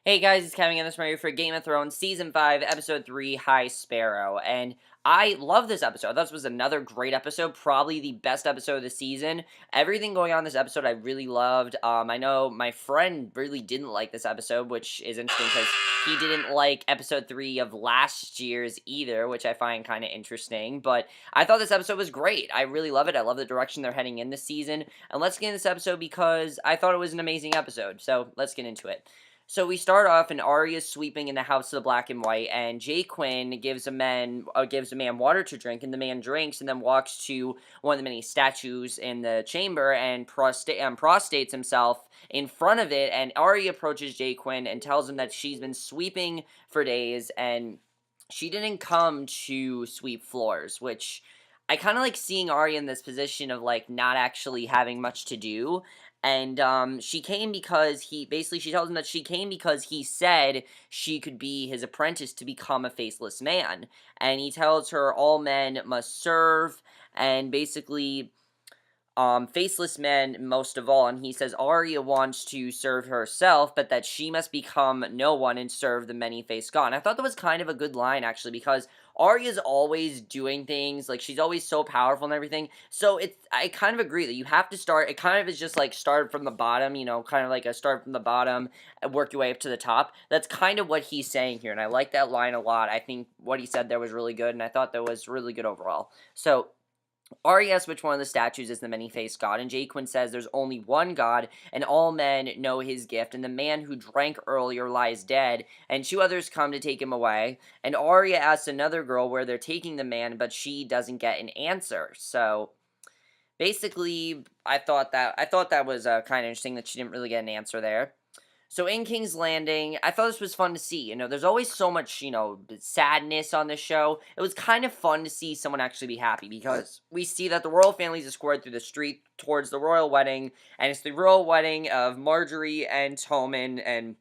Hey guys, it's Kevin and this review for Game of Thrones Season 5, Episode 3, High Sparrow, and I love this episode. I thought this was another great episode, probably the best episode of the season. Everything going on in this episode I really loved. I know my friend really didn't like this episode, which is interesting because he didn't like Episode 3 of last year's either, which I find kind of interesting, but I thought this episode was great. I really love it. I love the direction they're heading in this season, and let's get into this episode because I thought it was an amazing episode, so let's get into it. So we start off, and Arya's sweeping in the House of the Black and White, and Jaqen gives a man water to drink, and the man drinks, and then walks to one of the many statues in the chamber and prostrates himself in front of it. And Arya approaches Jaqen and tells him that she's been sweeping for days, and she didn't come to sweep floors, which I kind of like seeing Arya in this position of like not actually having much to do. And she came because she tells him that she came because he said she could be his apprentice to become a faceless man. And he tells her all men must serve, and basically faceless men most of all, and he says Arya wants to serve herself, but that she must become no one and serve the many-faced god. And I thought that was kind of a good line, actually, because Arya's always doing things, like, she's always so powerful and everything, so I kind of agree that you have to start, it kind of is just, like, start from the bottom, you know, kind of like a start from the bottom and work your way up to the top. That's kind of what he's saying here, and I like that line a lot. I think what he said there was really good, and I thought that was really good overall. So, Arya asks which one of the statues is the many-faced god, and Jaqen says there's only one god, and all men know his gift, and the man who drank earlier lies dead, and two others come to take him away. And Arya asks another girl where they're taking the man, but she doesn't get an answer. So, basically, I thought that was kind of interesting that she didn't really get an answer there. So in King's Landing, I thought this was fun to see. You know, there's always so much, you know, sadness on this show. It was kind of fun to see someone actually be happy because we see that the royal families escorted through the street towards the royal wedding, and it's the royal wedding of Margery and Tommen, and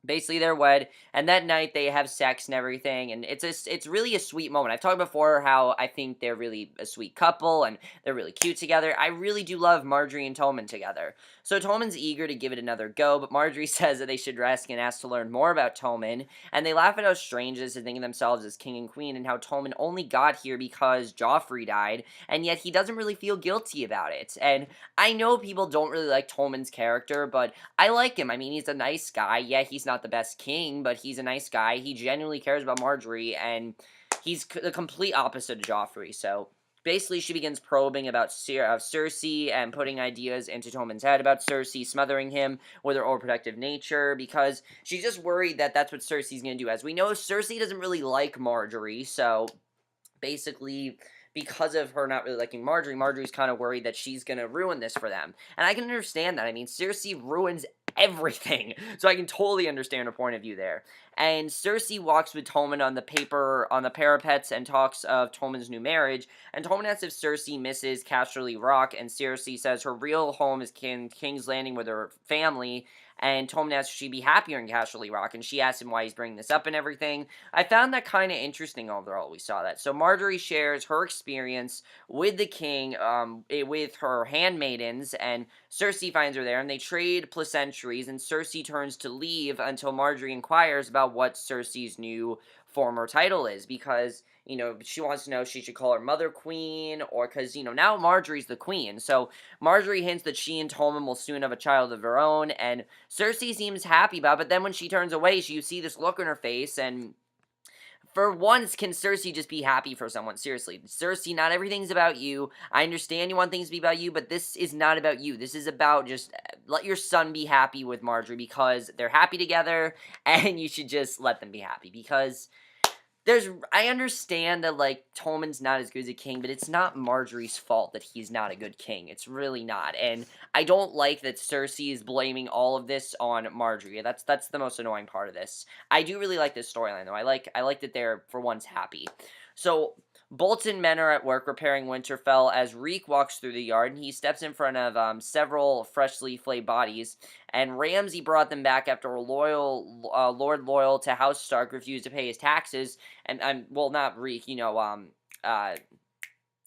basically they're wed, and that night they have sex and everything, and it's really a sweet moment. I've talked before how I think they're really a sweet couple, and they're really cute together. I really do love Margery and Tommen together. So Tommen's eager to give it another go, but Margery says that they should rest and ask to learn more about Tommen, and they laugh at how strange it is to think of themselves as king and queen, and how Tommen only got here because Joffrey died, and yet he doesn't really feel guilty about it. And I know people don't really like Tommen's character, but I like him. I mean, he's a nice guy. Yeah, he's not the best king, but he's a nice guy. He genuinely cares about Margery, and he's the complete opposite of Joffrey. So basically, she begins probing about Cersi and putting ideas into Tommen's head about Cersi smothering him with her overprotective nature, because she's just worried that that's what Cersei's going to do. As we know, Cersi doesn't really like Margery, so basically, because of her not really liking Margery, Margery's kind of worried that she's going to ruin this for them. And I can understand that. I mean, Cersei ruins everything. So I can totally understand her point of view there. And Cersi walks with Tommen on the parapets and talks of Tommen's new marriage. And Tommen asks if Cersi misses Casterly Rock, and Cersi says her real home is King's Landing with her family. And Tommen asks if she'd be happier in Casterly Rock, and she asks him why he's bringing this up and everything. I found that kind of interesting overall, we saw that. So Margery shares her experience with the king, with her handmaidens, and Cersi finds her there, and they trade pleasantries, and Cersi turns to leave until Margery inquires about what Cersi's new former title is, because, you know, she wants to know if she should call her Mother Queen, or because, you know, now Margery's the queen. So Margery hints that she and Tommen will soon have a child of their own, and Cersi seems happy about it, but then when she turns away, you see this look on her face, and for once, can Cersi just be happy for someone? Seriously, Cersi, not everything's about you. I understand you want things to be about you, but this is not about you. This is about just let your son be happy with Margery because they're happy together, and you should just let them be happy because I understand that, like, Tommen's not as good as a king, but it's not Margery's fault that he's not a good king. It's really not, and I don't like that Cersi is blaming all of this on Margery. That's the most annoying part of this. I do really like this storyline, though. I like that they're, for once, happy. So, Bolton men are at work repairing Winterfell as Reek walks through the yard, and he steps in front of several freshly flayed bodies, and Ramsey brought them back after Lord Loyal to House Stark refused to pay his taxes, and well, not Reek, you know,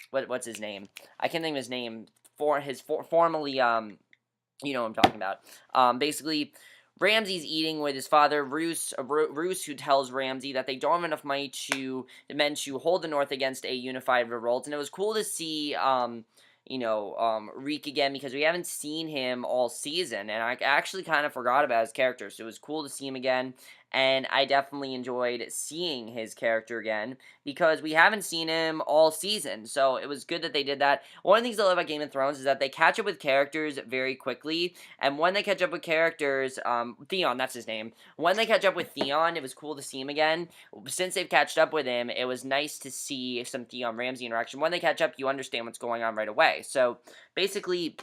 what's his name? I can't think of his name, formerly, you know what I'm talking about. Basically, Ramsey's eating with his father, Roose, who tells Ramsey that they don't have enough money the men to hold the North against a unified revolt. And it was cool to see, Reek again, because we haven't seen him all season, and I actually kind of forgot about his character, so it was cool to see him again. And I definitely enjoyed seeing his character again, because we haven't seen him all season, so it was good that they did that. One of the things I love about Game of Thrones is that they catch up with characters very quickly, and when they catch up with characters, Theon, that's his name. When they catch up with Theon, it was cool to see him again. Since they've catched up with him, it was nice to see some Theon Ramsey interaction. When they catch up, you understand what's going on right away. So, basically,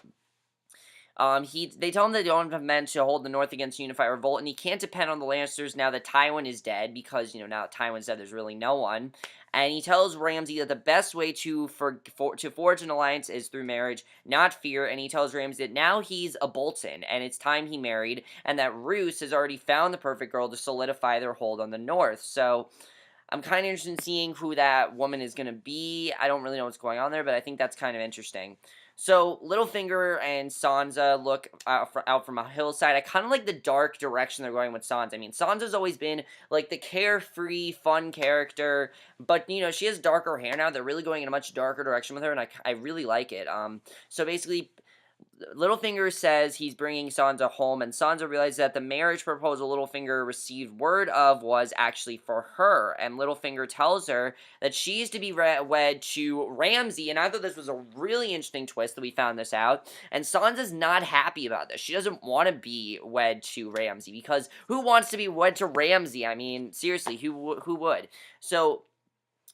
they tell him that they don't have men to hold the North against unified revolt, and he can't depend on the Lannisters now that Tywin is dead, because, now that Tywin's dead, there's really no one. And he tells Ramsey that the best way to forge an alliance is through marriage, not fear, and he tells Ramsey that now he's a Bolton, and it's time he married, and that Roose has already found the perfect girl to solidify their hold on the North. So, I'm kind of interested in seeing who that woman is going to be. I don't really know what's going on there, but I think that's kind of interesting. So, Littlefinger and Sansa look out from a hillside. I kind of like the dark direction they're going with Sansa. I mean, Sansa's always been, like, the carefree, fun character, but, she has darker hair now. They're really going in a much darker direction with her, and I really like it. So basically, Littlefinger says he's bringing Sansa home, and Sansa realizes that the marriage proposal Littlefinger received word of was actually for her, and Littlefinger tells her that she's to be wed to Ramsey, and I thought this was a really interesting twist that we found this out, and Sansa's not happy about this. She doesn't want to be wed to Ramsey, because who wants to be wed to Ramsey? I mean, seriously, who would? So,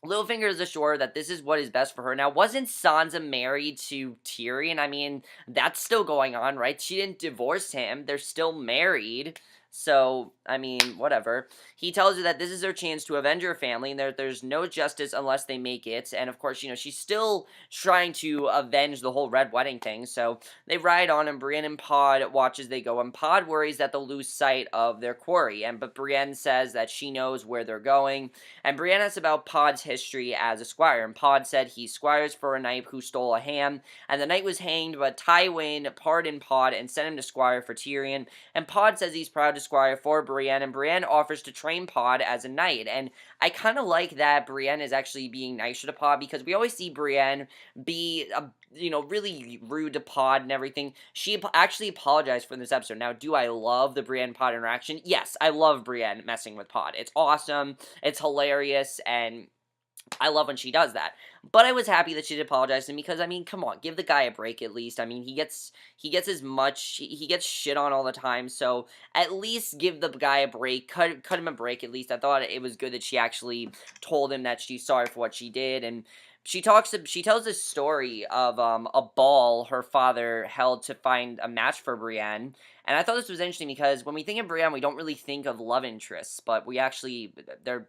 Littlefinger is assured that this is what is best for her. Now, wasn't Sansa married to Tyrion? I mean, that's still going on, right? She didn't divorce him. They're still married. So, I mean, whatever. He tells her that this is her chance to avenge her family, and there's no justice unless they make it. And, of course, she's still trying to avenge the whole Red Wedding thing. So, they ride on, and Brienne and Pod watch as they go. And Pod worries that they'll lose sight of their quarry. But Brienne says that she knows where they're going. And Brienne asks about Pod's history as a squire. And Pod said he squires for a knight who stole a ham. And the knight was hanged, but Tywin pardoned Pod and sent him to squire for Tyrion. And Pod says he's proud to squire for Brienne, and Brienne offers to train Pod as a knight. And I kind of like that Brienne is actually being nicer to Pod, because we always see Brienne be, really rude to Pod and everything. She actually apologized for this episode. Now, do I love the Brienne-Pod interaction? Yes, I love Brienne messing with Pod. It's awesome, it's hilarious, and I love when she does that. But I was happy that she did apologize to him, because, I mean, come on, give the guy a break at least. I mean, he gets he gets shit on all the time, so at least give the guy a break, cut him a break at least. I thought it was good that she actually told him that she's sorry for what she did, and she tells this story of a ball her father held to find a match for Brienne, and I thought this was interesting, because when we think of Brienne, we don't really think of love interests, but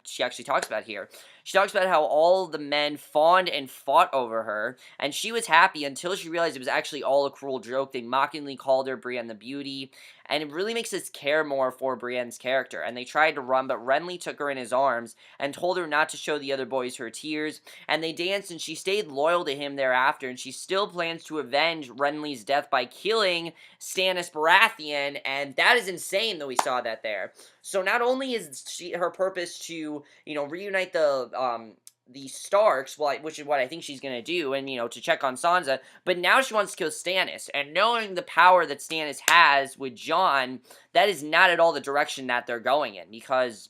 she actually talks about it here. She talks about how all the men fawned and fought over her, and she was happy until she realized it was actually all a cruel joke. They mockingly called her Brienne the Beauty, and it really makes us care more for Brienne's character. And they tried to run, but Renly took her in his arms and told her not to show the other boys her tears, and they danced, and she stayed loyal to him thereafter, and she still plans to avenge Renly's death by killing Stannis Baratheon, and that is insane that we saw that there. So not only is her purpose to, reunite the Starks, which is what I think she's going to do, and, to check on Sansa, but now she wants to kill Stannis, and knowing the power that Stannis has with Jon, that is not at all the direction that they're going in, because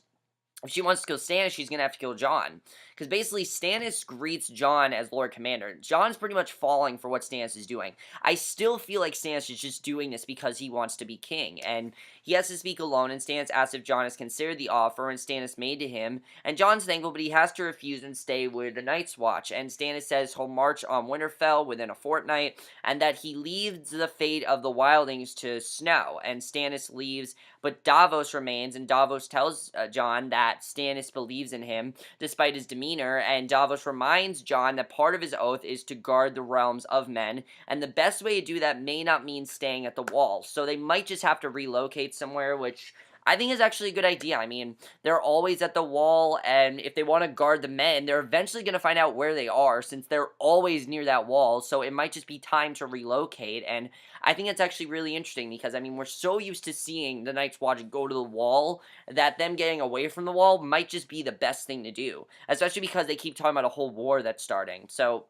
if she wants to kill Stannis, she's going to have to kill Jon. Because basically, Stannis greets Jon as Lord Commander. Jon's pretty much falling for what Stannis is doing. I still feel like Stannis is just doing this because he wants to be king. And he has to speak alone, and Stannis asks if Jon has considered the offer and Stannis made to him. And Jon's thankful, but he has to refuse and stay with the Night's Watch. And Stannis says he'll march on Winterfell within a fortnight, and that he leaves the fate of the Wildlings to Snow. And Stannis leaves, but Davos remains, and Davos tells Jon that Stannis believes in him, despite his demeanor, and Davos reminds Jon that part of his oath is to guard the realms of men, and the best way to do that may not mean staying at the wall, so they might just have to relocate somewhere, which I think is actually a good idea. I mean, they're always at the wall, and if they want to guard the men, they're eventually going to find out where they are since they're always near that wall, so it might just be time to relocate, and I think it's actually really interesting because, I mean, we're so used to seeing the Night's Watch go to the wall that them getting away from the wall might just be the best thing to do, especially because they keep talking about a whole war that's starting. So,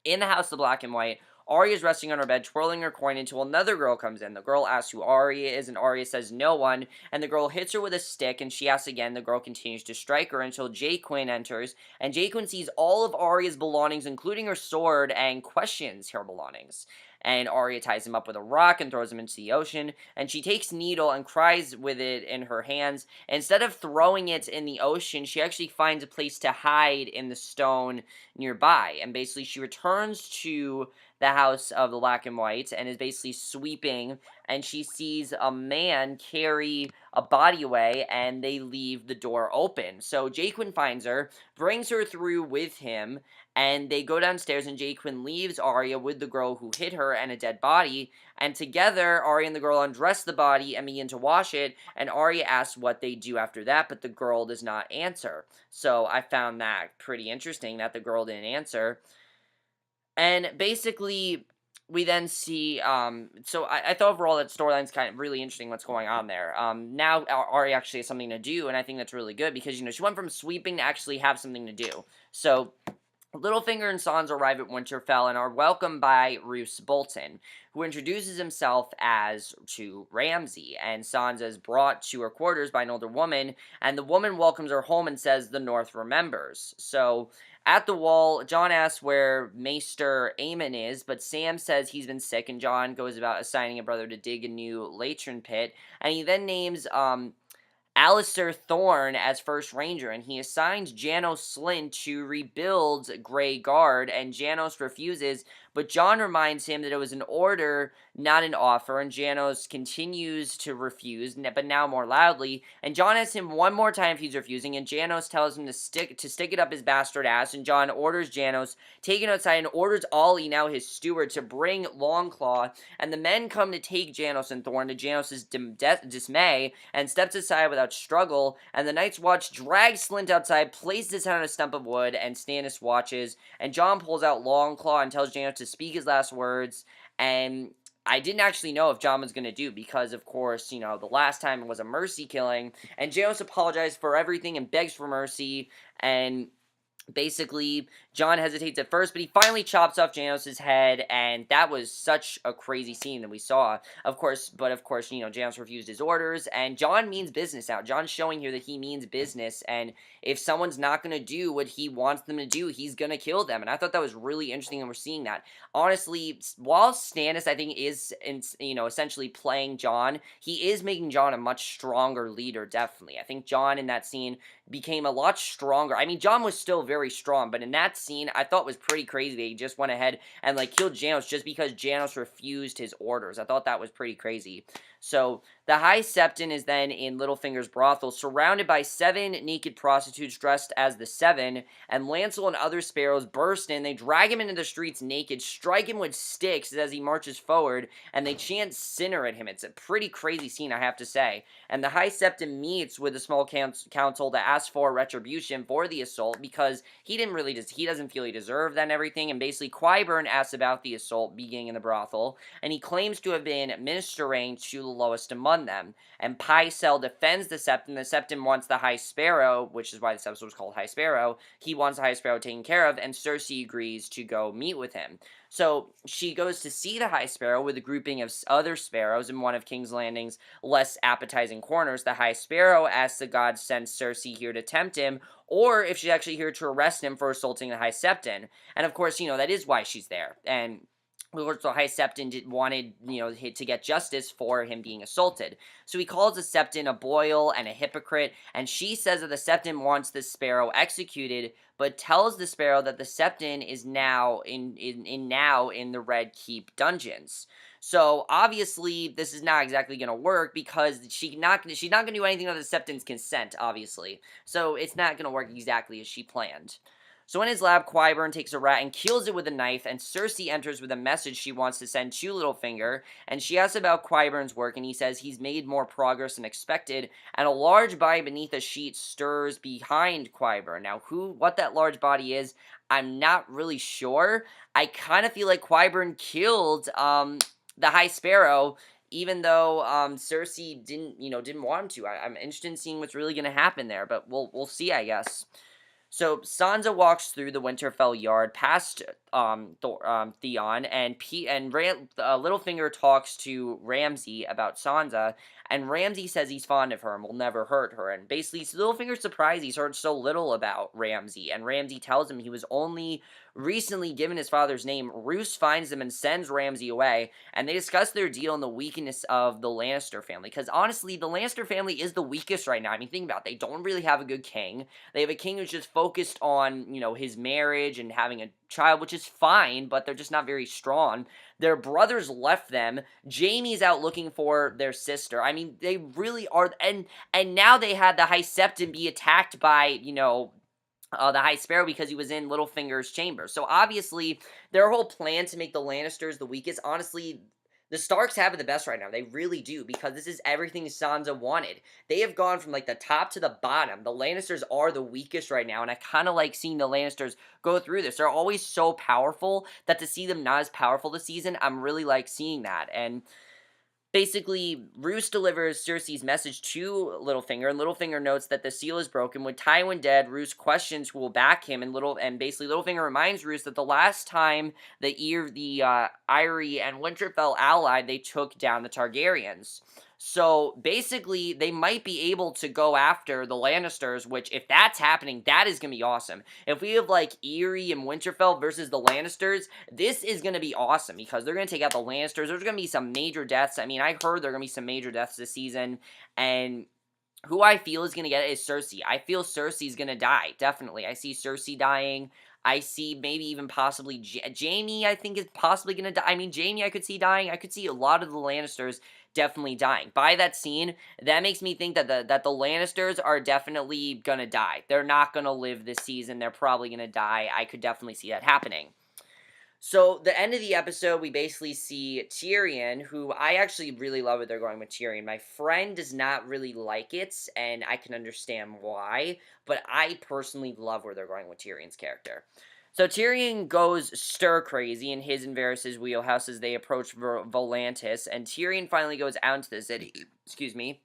in the House of Black and White, Arya's resting on her bed, twirling her coin until another girl comes in. The girl asks who Arya is, and Arya says no one, and the girl hits her with a stick, and she asks again. The girl continues to strike her until Jaquin enters, and Jaquin sees all of Arya's belongings, including her sword, and questions her belongings. And Arya ties him up with a rock and throws him into the ocean, and she takes Needle and cries with it in her hands. Instead of throwing it in the ocean, she actually finds a place to hide in the stone nearby, and basically she returns to the House of the Black and White and is basically sweeping, and she sees a man carry a body away, and they leave the door open. So Jaquin finds her, brings her through with him, and they go downstairs, and Jaquin leaves Arya with the girl who hit her and a dead body, and together Arya and the girl undress the body and begin to wash it, and Arya asks what they do after that, but the girl does not answer. So I found that pretty interesting that the girl didn't answer. And basically, we then see, so I thought overall that storyline's kind of really interesting what's going on there. Now Arya actually has something to do, and I think that's really good because, she went from sweeping to actually have something to do. So, Littlefinger and Sansa arrive at Winterfell and are welcomed by Roose Bolton, who introduces himself as to Ramsey, and Sansa is brought to her quarters by an older woman, and the woman welcomes her home and says the North remembers. So, at the wall, Jon asks where Maester Aemon is, but Sam says he's been sick, and Jon goes about assigning a brother to dig a new latron pit, and he then names, Alistair Thorne as first ranger, and he assigns Janos Slynt to rebuild Grey Guard, and Janos refuses, but Jon reminds him that it was an order, not an offer, and Janos continues to refuse, but now more loudly, and Jon asks him one more time if he's refusing, and Janos tells him to stick it up his bastard ass, and Jon orders Janos taken outside and orders Ollie, now his steward, to bring Longclaw, and the men come to take Janos and Thorne to Janos' dismay, and steps aside without struggle, and the Night's Watch drags Slynt outside, places his head on a stump of wood, and Stannis watches, and Jon pulls out Longclaw and tells Janos to speak his last words, and I didn't actually know if Jon was going to do, because, of course, the last time it was a mercy killing, and Janos apologized for everything and begs for mercy, and basically, Jon hesitates at first, but he finally chops off Janos' head, and that was such a crazy scene that we saw. Of course, Janos refused his orders, and Jon means business now. Jon's showing here that he means business, and if someone's not going to do what he wants them to do, he's going to kill them, and I thought that was really interesting, and we're seeing that. Honestly, while Stannis, I think, is, essentially playing Jon, he is making Jon a much stronger leader, definitely. I think Jon, in that scene, became a lot stronger. I mean, Jon was still very strong, but in that scene, I thought was pretty crazy that he just went ahead and, killed Janos just because Janos refused his orders. I thought that was pretty crazy. So, the High Septon is then in Littlefinger's brothel, surrounded by 7 naked prostitutes dressed as the Seven, and Lancel and other sparrows burst in. They drag him into the streets naked, strike him with sticks as he marches forward, and they chant Sinner at him. It's a pretty crazy scene, I have to say. And the High Septon meets with the small council to ask for retribution for the assault, because he doesn't feel he deserved that and everything, and basically Qyburn asks about the assault beginning in the brothel, and he claims to have been ministering to the lowest among them, and Pycelle defends the Septon. The Septon wants the High Sparrow, which is why this episode was called High Sparrow. He wants the High Sparrow taken care of, and Cersi agrees to go meet with him. So she goes to see the High Sparrow with a grouping of other sparrows in one of King's Landing's less appetizing corners. The High Sparrow asks the god send Cersi here to tempt him, or if she's actually here to arrest him for assaulting the High Septon. And of course, that is why she's there. And of course, the High Septon wanted, to get justice for him being assaulted. So he calls the Septon a boil and a hypocrite, and she says that the Septon wants the Sparrow executed, but tells the Sparrow that the Septon is now in the Red Keep dungeons. So obviously, this is not exactly going to work because she's not going to do anything without the Septon's consent, obviously. So it's not going to work exactly as she planned. So in his lab, Qyburn takes a rat and kills it with a knife, and Cersi enters with a message she wants to send to Littlefinger, and she asks about Qyburn's work, and he says he's made more progress than expected, and a large body beneath a sheet stirs behind Qyburn. Now, what that large body is, I'm not really sure. I kind of feel like Qyburn killed, the High Sparrow, even though Cersi didn't want him to. I'm interested in seeing what's really going to happen there, but we'll see, I guess. So Sansa walks through the Winterfell yard past Theon, and Littlefinger talks to Ramsey about Sansa, and Ramsey says he's fond of her and will never hurt her. And basically, Littlefinger's surprised he's heard so little about Ramsey, and Ramsey tells him he was only recently given his father's name. Roose finds him and sends Ramsey away, and they discuss their deal and the weakness of the Lannister family. Because honestly, the Lannister family is the weakest right now. I mean, think about it. They don't really have a good king. They have a king who's just focused on, his marriage and having a child, which is fine, but they're just not very strong. Their brothers left them. Jaime's out looking for their sister. I mean, they really are, and now they had the High Septon be attacked by, the High Sparrow because he was in Littlefinger's chamber. So obviously, their whole plan to make the Lannisters the weakest, honestly, the Starks have it the best right now. They really do, because this is everything Sansa wanted. They have gone from, the top to the bottom. The Lannisters are the weakest right now, and I kind of like seeing the Lannisters go through this. They're always so powerful that to see them not as powerful this season, I'm really like seeing that. And basically, Roose delivers Cersei's message to Littlefinger, and Littlefinger notes that the seal is broken. With Tywin dead, Roose questions who will back him, and basically Littlefinger reminds Roose that the last time the Eyrie and Winterfell allied, they took down the Targaryens. So basically, they might be able to go after the Lannisters, which, if that's happening, that is going to be awesome. If we have, Eyrie and Winterfell versus the Lannisters, this is going to be awesome, because they're going to take out the Lannisters. There's going to be some major deaths. I mean, I heard there are going to be some major deaths this season, and who I feel is going to get it is Cersi. I feel Cersei's going to die, definitely. I see Cersi dying. I see maybe even possibly Jaime, I think, is possibly going to die. I mean, Jaime I could see dying. I could see a lot of the Lannisters definitely dying. By that scene, that makes me think that the Lannisters are definitely going to die. They're not going to live this season. They're probably going to die. I could definitely see that happening. So, the end of the episode, we basically see Tyrion, who I actually really love where they're going with Tyrion. My friend does not really like it, and I can understand why, but I personally love where they're going with Tyrion's character. So, Tyrion goes stir-crazy in his and Varys' wheelhouse as they approach Volantis, and Tyrion finally goes out into the city. Excuse me.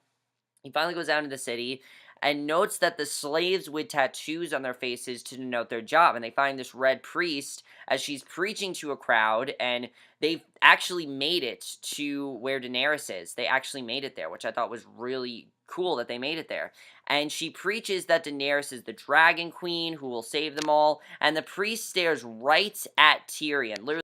He finally goes out into the city and notes that the slaves with tattoos on their faces to denote their job, and they find this red priest as she's preaching to a crowd, and they've actually made it to where Daenerys is. They actually made it there, which I thought was really cool that they made it there. And she preaches that Daenerys is the Dragon Queen who will save them all, and the priest stares right at Tyrion, literally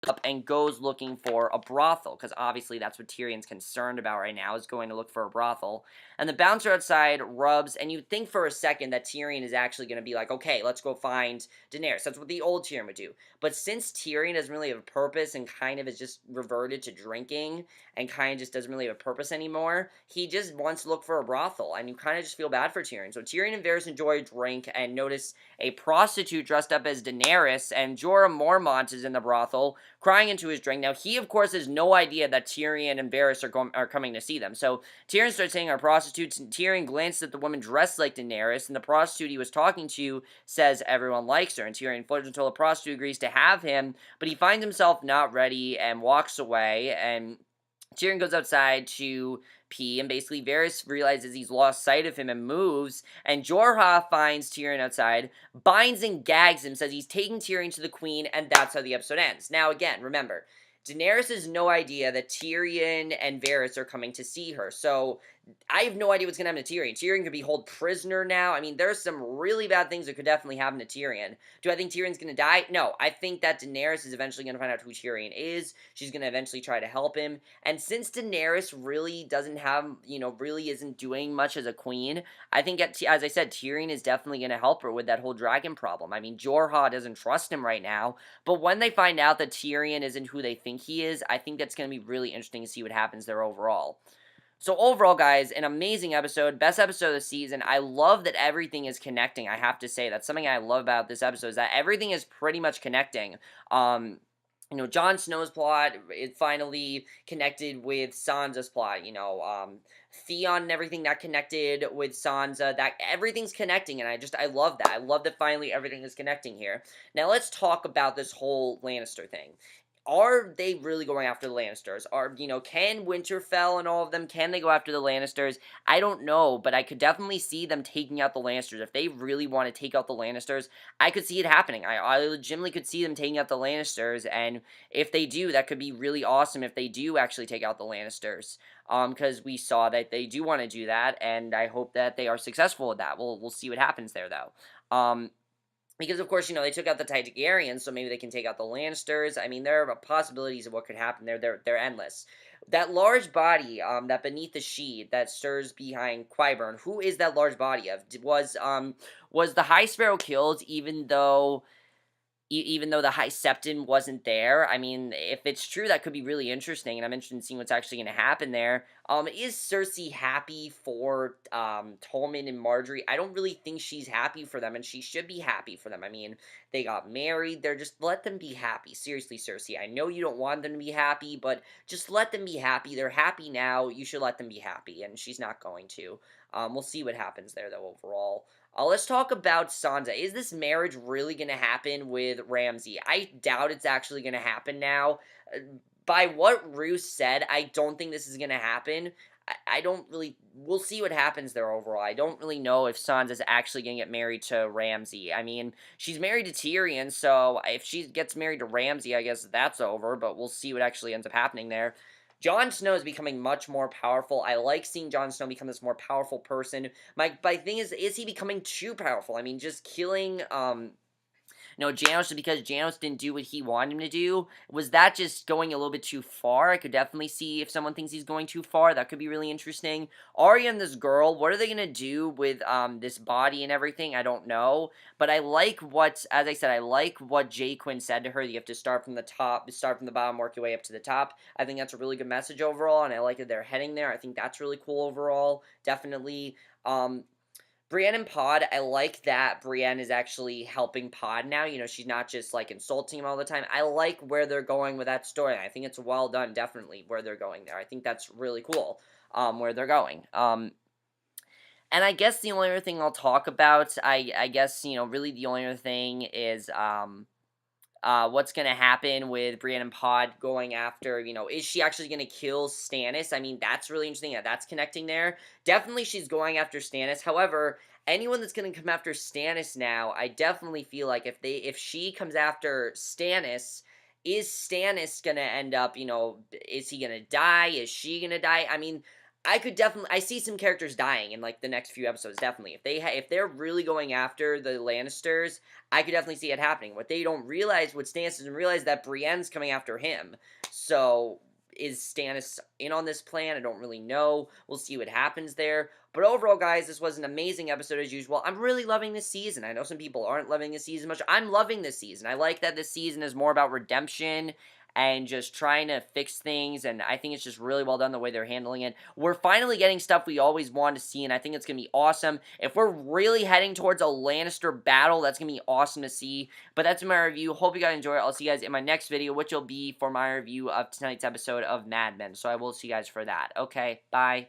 up and goes looking for a brothel, because obviously that's what Tyrion's concerned about right now, is going to look for a brothel. And the bouncer outside rubs, and you think for a second that Tyrion is actually going to be like, okay, let's go find Daenerys. That's what the old Tyrion would do. But since Tyrion doesn't really have a purpose and kind of is just reverted to drinking and kind of just doesn't really have a purpose anymore, he just wants to look for a brothel, and you kind of just feel bad for Tyrion. So Tyrion and Varys enjoy a drink and notice a prostitute dressed up as Daenerys, and Jorah Mormont is in the brothel, crying into his drink. Now, he, of course, has no idea that Tyrion and Varys are coming to see them. So Tyrion starts saying, "Our prostitutes," and Tyrion glances at the woman dressed like Daenerys, and the prostitute he was talking to says everyone likes her, and Tyrion flirts until the prostitute agrees to have him, but he finds himself not ready and walks away, and Tyrion goes outside to pee, and basically Varys realizes he's lost sight of him and moves, and Jorah finds Tyrion outside, binds and gags him, says he's taking Tyrion to the queen, and that's how the episode ends. Now, again, remember, Daenerys has no idea that Tyrion and Varys are coming to see her, so I have no idea what's going to happen to Tyrion. Tyrion could be held prisoner now. I mean, there's some really bad things that could definitely happen to Tyrion. Do I think Tyrion's going to die? No. I think that Daenerys is eventually going to find out who Tyrion is. She's going to eventually try to help him. And since Daenerys really doesn't have, really isn't doing much as a queen, I think, as I said, Tyrion is definitely going to help her with that whole dragon problem. I mean, Jorah doesn't trust him right now. But when they find out that Tyrion isn't who they think he is, I think that's going to be really interesting to see what happens there overall. So overall, guys, an amazing episode, best episode of the season. I love that everything is connecting. I have to say that's something I love about this episode is that everything is pretty much connecting. Jon Snow's plot it finally connected with Sansa's plot. Theon and everything that connected with Sansa. That everything's connecting, and I love that. I love that finally everything is connecting here. Now let's talk about this whole Lannister thing. Are they really going after the Lannisters? Can Winterfell and all of them, can they go after the Lannisters? I don't know, but I could definitely see them taking out the Lannisters. If they really want to take out the Lannisters, I could see it happening. I legitimately could see them taking out the Lannisters, and if they do, that could be really awesome if they do actually take out the Lannisters. Because we saw that they do want to do that, and I hope that they are successful with that. We'll see what happens there, though. Because, of course, they took out the Targaryens, so maybe they can take out the Lannisters. I mean, there are possibilities of what could happen there. They're endless. That large body, that beneath the sheet that stirs behind Qyburn, who is that large body of? Was the High Sparrow killed even though the High Septon wasn't there? I mean, if it's true, that could be really interesting, and I'm interested in seeing what's actually going to happen there. Is Cersi happy for, Tommen and Margery? I don't really think she's happy for them, and she should be happy for them. I mean, they got married, let them be happy. Seriously, Cersi, I know you don't want them to be happy, but just let them be happy. They're happy now, you should let them be happy, and she's not going to. We'll see what happens there, though, overall. Let's talk about Sansa. Is this marriage really going to happen with Ramsey? I doubt it's actually going to happen now. By what Roose said, I don't think this is going to happen. I don't really... We'll see what happens there overall. I don't really know if Sansa's actually going to get married to Ramsey. I mean, she's married to Tyrion, so if she gets married to Ramsey, I guess that's over, but we'll see what actually ends up happening there. Jon Snow is becoming much more powerful. I like seeing Jon Snow become this more powerful person. My thing is he becoming too powerful? I mean, just killing, Janos because Janos didn't do what he wanted him to do. Was that just going a little bit too far? I could definitely see if someone thinks he's going too far. That could be really interesting. Arya and this girl, what are they going to do with this body and everything? I don't know. But I like as I said, I like what Jay Quinn said to her. You have to start from the top, start from the bottom, work your way up to the top. I think that's a really good message overall, and I like that they're heading there. I think that's really cool overall. Definitely. Brienne and Pod, I like that Brienne is actually helping Pod now. She's not just, insulting him all the time. I like where they're going with that story. I think it's well done, definitely, where they're going there. I think that's really cool, where they're going. And I guess the only other thing I'll talk about, I guess, really the only other thing is, what's going to happen with Brienne and Pod going after, is she actually going to kill Stannis? I mean, that's really interesting. Yeah, that's connecting there. Definitely she's going after Stannis. However, anyone that's going to come after Stannis now, I definitely feel like if she comes after Stannis, is Stannis going to end up, is he going to die? Is she going to die? I mean, I see some characters dying in, the next few episodes, definitely. If they're really going after the Lannisters, I could definitely see it happening. What Stannis doesn't realize, that Brienne's coming after him. So, is Stannis in on this plan? I don't really know. We'll see what happens there. But overall, guys, this was an amazing episode as usual. I'm really loving this season. I know some people aren't loving this season much. I'm loving this season. I like that this season is more about redemption and just trying to fix things, and I think it's just really well done the way they're handling it. We're finally getting stuff we always wanted to see, and I think it's going to be awesome. If we're really heading towards a Lannister battle, that's going to be awesome to see. But that's my review. Hope you guys enjoy it. I'll see you guys in my next video, which will be for my review of tonight's episode of Mad Men. So I will see you guys for that. Okay, bye.